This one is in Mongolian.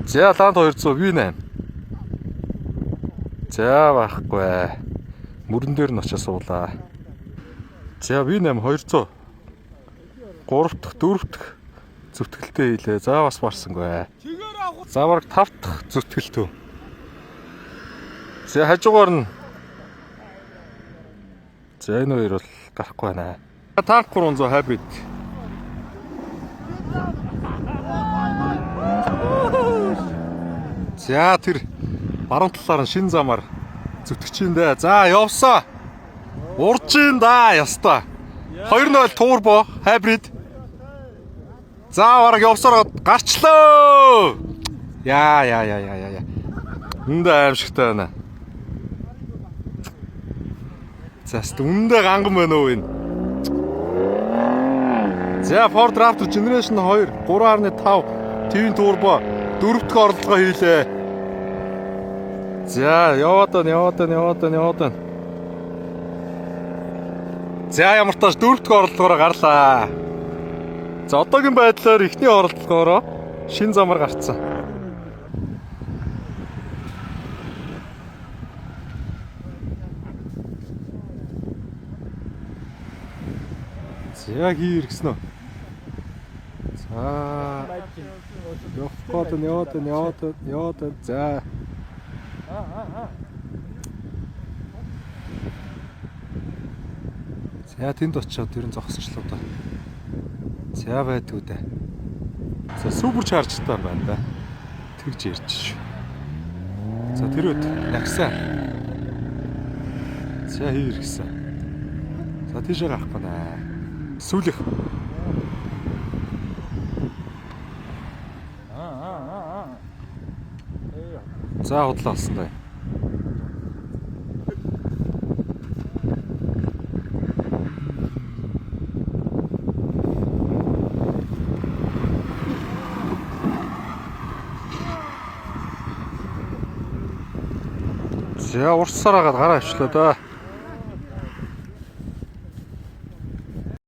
За ланд 200 V8. За байхгүй. Мөрөн дээр нь очиж суулаа. За V8 200. 3 дахь 4 дахь зүтгэлтэй хийлээ. За бас марсангүй. За бараг 5 дахь зүтгэлтөө. За хажуугаар нь. За энэ хоёр бол гарахгүй байна. Танк 300 hybrid. За тэр баруун талаар нь шин замаар зүтгэж дээ. За явсаа. Уржин да ястаа. 2.0 турбо hybrid. За бараг явсараа гарчлаа. Яа. Үндэ аимшигтай байна. За үндэ ганган байна уу энэ. За Ford Raptor Generation 2 3.5 твин турбо 4 дахь орлогоо хийлээ. За яваад. За ямар тааш 4 дахь орлогоороо гарлаа. За одоогийн байдлаар эхний орлогоороо шин замаар гарцсан. За хий иргсэн үү? За яваад. За. За тэнд очиод тэр нь зогсчлоо доо. За байдгүй дээ. За супер чаржтай байна да. Тэгж ярьж шүү. За тэрүүд нагсаа. За хий иргсэн. За тийшээ гарах байна. Сүүлэх. За худлаа болсон бай. За урсаар агаад гараа авчлаа да.